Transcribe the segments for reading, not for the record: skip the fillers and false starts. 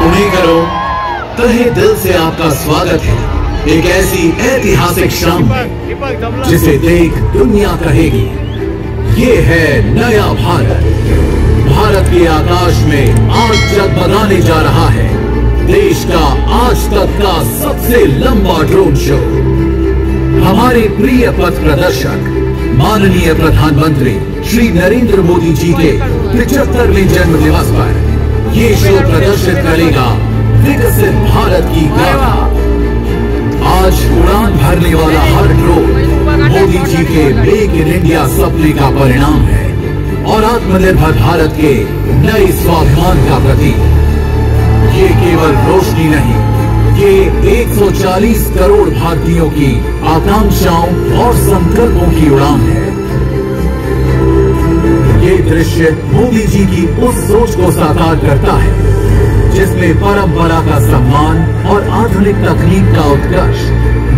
पुणेकरों, तहे दिल से आपका स्वागत है एक ऐसी ऐतिहासिक शाम में जिसे देख दुनिया कहेगी ये है नया भारत। भारत के आकाश में आज जगमगाने जा रहा है देश का आज तक का सबसे लंबा ड्रोन शो। हमारे प्रिय पथ प्रदर्शक माननीय प्रधानमंत्री श्री नरेंद्र मोदी जी के 75वें जन्म दिवस पर ये शो प्रदर्शित करेगा विकसित भारत की गाथा। आज उड़ान भरने वाला हर ड्रोन मोदी जी के मेक इन इंडिया सपने का परिणाम है और आत्मनिर्भर भारत के नए स्वाभिमान का प्रतीक। ये केवल रोशनी नहीं, ये 140 करोड़ भारतीयों की आकांक्षाओं और संकल्पों की उड़ान है। ये दृश्य मोदी जी की उस सोच को साकार करता है जिसमें परंपरा का सम्मान और आधुनिक तकनीक का उत्कर्ष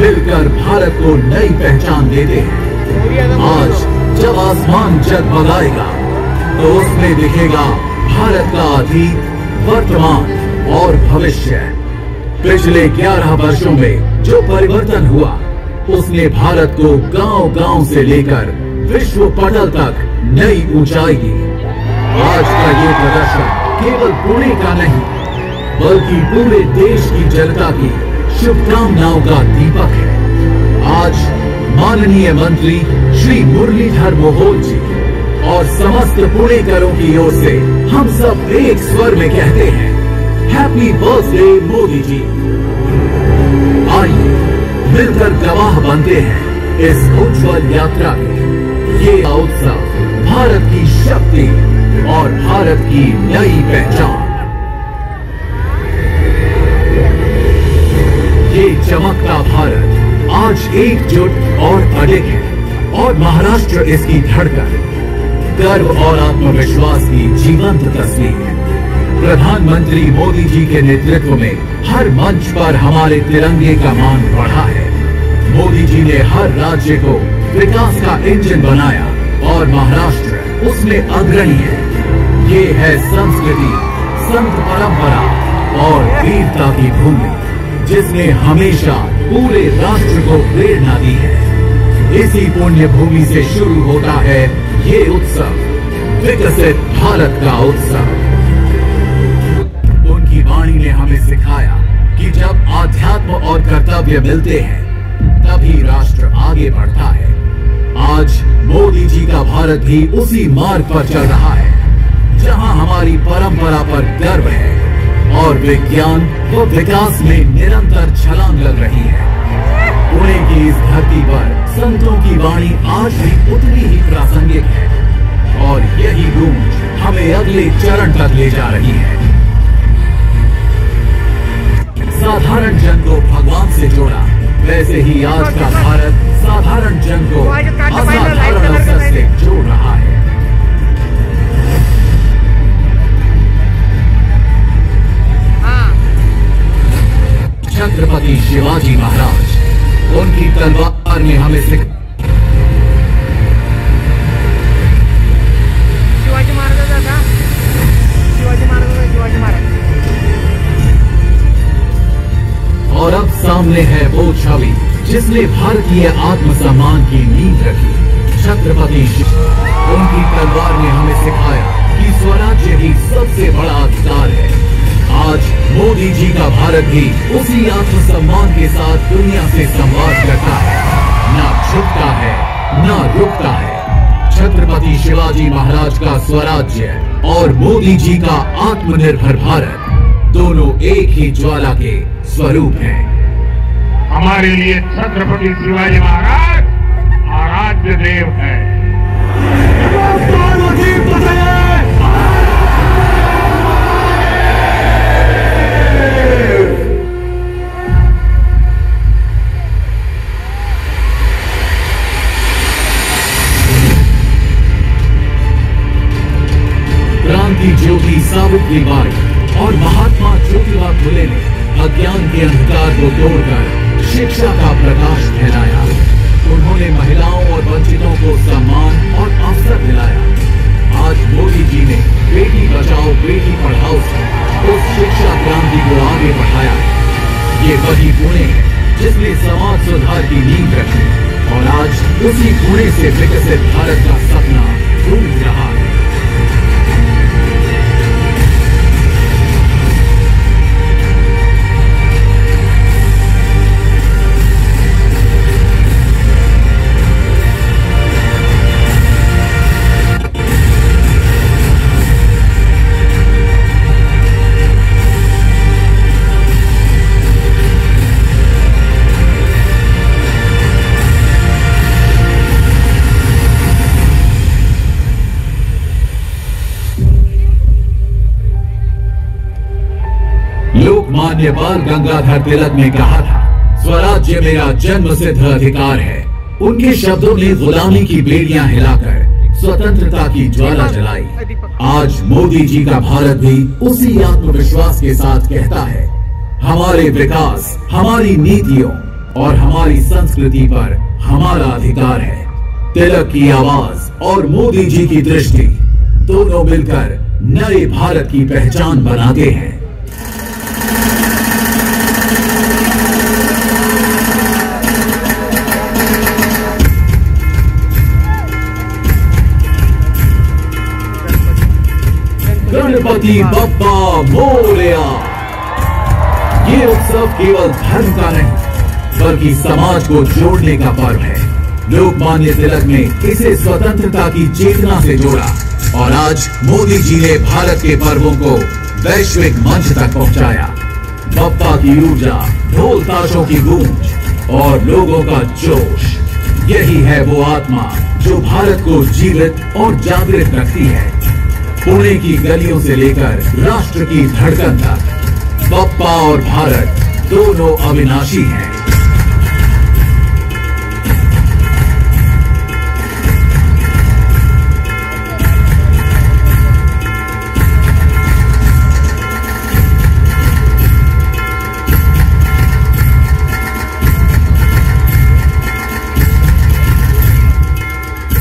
मिलकर भारत को नई पहचान देते हैं। आज जब आसमान जगमगाएगा तो उसमें दिखेगा भारत का अतीत, वर्तमान और भविष्य। पिछले 11 वर्षों में जो परिवर्तन हुआ उसने भारत को गांव-गांव से लेकर विश्व पटल तक नई ऊंचाई दी। आज का ये प्रदर्शन केवल पुणे का नहीं बल्कि पूरे देश की जनता की शुभकामनाओं का दीपक है। आज माननीय मंत्री श्री मुरलीधर मोहोल जी और समस्त पुणेकरों की ओर से हम सब एक स्वर में कहते हैं हैप्पी बर्थडे मोदी जी। आइए मिलकर गवाह बनते हैं इस उज्जवल यात्रा के। ये उत्सव भारत की शक्ति और भारत की नई पहचान। ये चमकता भारत आज एकजुट और अडिग है और महाराष्ट्र इसकी धड़कन, गर्व और आत्मविश्वास की जीवंत तस्वीर। प्रधानमंत्री मोदी जी के नेतृत्व में हर मंच पर हमारे तिरंगे का मान बढ़ा है। मोदी जी ने हर राज्य को विकास का इंजन बनाया और महाराष्ट्र उसमें अग्रणी है। ये है संस्कृति, संत परंपरा और वीरता की भूमि जिसने हमेशा पूरे राष्ट्र को प्रेरणा दी है। इसी पुण्य भूमि से शुरू होता है ये उत्सव, विकसित भारत का उत्सव। उनकी वाणी ने हमें सिखाया कि जब आध्यात्म और कर्तव्य मिलते हैं तभी राष्ट्र आगे बढ़ता है। आज मोदी जी का भारत भी उसी मार्ग पर चल रहा है जहां हमारी परंपरा पर गर्व है और विज्ञान व विकास में निरंतर छलांग लग रही है। पुणे की इस धरती पर संतों की वाणी आज भी उतनी ही प्रासंगिक है और यही गूंज हमें अगले चरण तक ले जा रही है। साधारण जन को भगवान से जोड़ा, वैसे ही आज का भारत साधारण जन को असाधारण अवसर से जोड़ रहा है। छत्रपति शिवाजी महाराज, उनकी तलवार ने हमें शिवाजी महाराज और अब सामने है वो छवि जिसने भारतीय आत्मसम्मान की नींव रखी। छत्रपति उनकी तलवार ने हमें सिखाया कि स्वराज्य ही सबसे बड़ा अधिकार है। आज मोदी जी का भारत भी उसी आत्मसम्मान के साथ दुनिया से संवाद करता है, ना झुकता है ना रुकता है। छत्रपति शिवाजी महाराज का स्वराज्य और मोदी जी का आत्मनिर्भर भारत दोनों एक ही ज्वाला के स्वरूप हैं। हमारे लिए छत्रपति शिवाजी महाराज आराध्य देव है। क्रांति ज्योति सावित्रीबाई और महात्मा ज्योतिबा फुले ने अज्ञान के अंधकार को तोड़कर शिक्षा का प्रकाश फैलाया। उन्होंने महिलाओं और वंचितों को सम्मान और अवसर दिलाया। आज मोदी जी ने बेटी बचाओ बेटी पढ़ाओ से उस शिक्षा क्रांति ये वही पुणे है जिसने समाज सुधार की नींव रखी और आज उसी पुणे से विकसित भारत का सपना गूंज रहा है। लोकमान्य बाल गंगाधर तिलक ने कहा था, स्वराज्य मेरा जन्म सिद्ध अधिकार है। उनके शब्दों ने गुलामी की बेड़ियां हिलाकर स्वतंत्रता की ज्वाला जलाई। आज मोदी जी का भारत भी उसी आत्मविश्वास के साथ कहता है, हमारे विकास, हमारी नीतियों और हमारी संस्कृति पर हमारा अधिकार है। तिलक की आवाज और मोदी जी की दृष्टि दोनों मिलकर नए भारत की पहचान बनाते हैं। गणपति बप्पा मोरया। ये उत्सव केवल धर्म का नहीं बल्कि समाज को जोड़ने का पर्व है। लोकमान्य तिलक ने इसे स्वतंत्रता की चेतना से जोड़ा और आज मोदी जी ने भारत के पर्वों को वैश्विक मंच तक पहुंचाया। बप्पा की ऊर्जा, ढोल ताशों की गूंज और लोगों का जोश, यही है वो आत्मा जो भारत को जीवित और जागृत रखती है। पुणे की गलियों से लेकर राष्ट्र की धड़कन तक बप्पा और भारत दोनों अविनाशी हैं।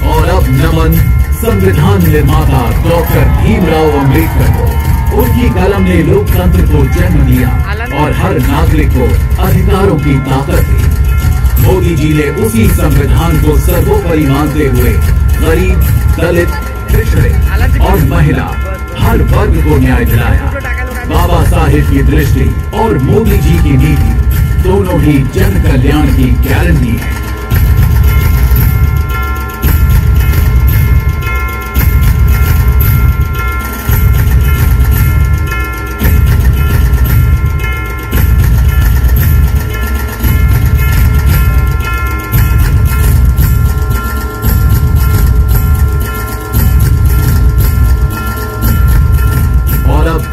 और अब नमन संविधान निर्माता डॉक्टर भीमराव अंबेडकर को। उनकी कलम ने लोकतंत्र को जन्म दिया और हर नागरिक को अधिकारों की ताकत दी। मोदी जी ने उसी संविधान को सर्वोपरि मानते हुए गरीब, दलित, पिछड़े और महिला हर वर्ग को न्याय दिलाया। बाबा साहेब की दृष्टि और मोदी जी की नीति दोनों ही जन कल्याण की गारंटी है।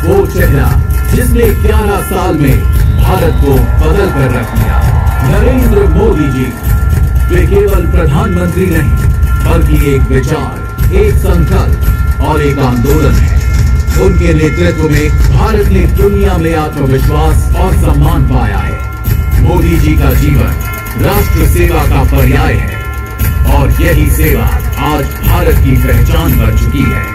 वो चेहरा जिसने 11 साल में भारत को बदल कर रख दिया, नरेंद्र मोदी जी। वे केवल प्रधानमंत्री नहीं बल्कि एक विचार, एक संकल्प और एक आंदोलन है। उनके नेतृत्व में भारत ने दुनिया में आत्मविश्वास और सम्मान पाया है। मोदी जी का जीवन राष्ट्र सेवा का पर्याय है और यही सेवा आज भारत की पहचान बन चुकी है।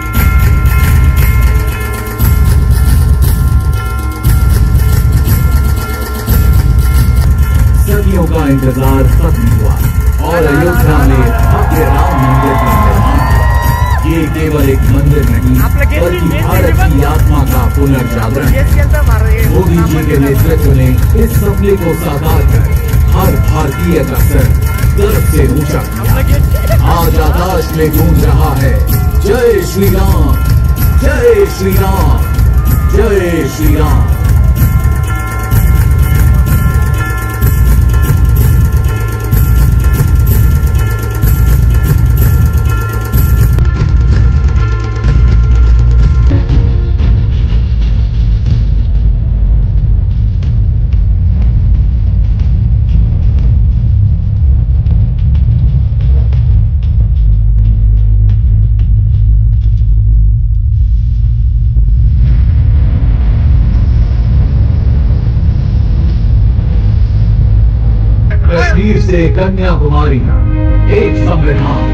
सदियों का इंतजार खत्म हुआ और अयोध्या में भव्य राम मंदिर का निर्माण हुआ। ये केवल एक मंदिर नहीं बल्कि भारत की आत्मा का पुनर्जागरण है। मोदी जी के नेतृत्व ने इस सपने को साकार कर हर भारतीय का सर गर्व से ऊंचा किया। आज आकाश में गूंज रहा है, जय श्री राम, जय श्री राम, जय श्री राम। कश्मीर से कन्याकुमारी, एक संविधान,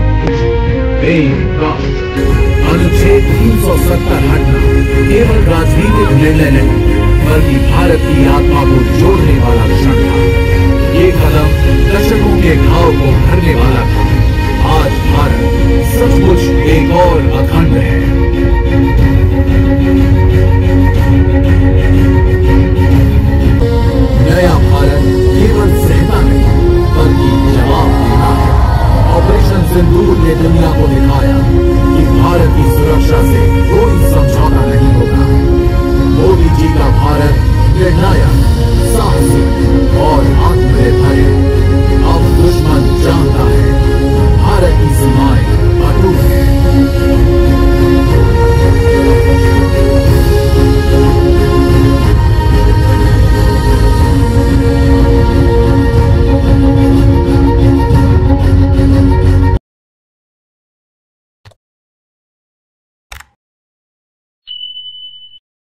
एक राष्ट्र। अनुच्छेद 370 हटना केवल राजनीतिक निर्णय नहीं बल्कि भारत की आत्मा को जोड़ने वाला क्षण था। ये कदम दशकों के घाव को भरने वाला था। आज भारत सचमुच एक और अखंड है।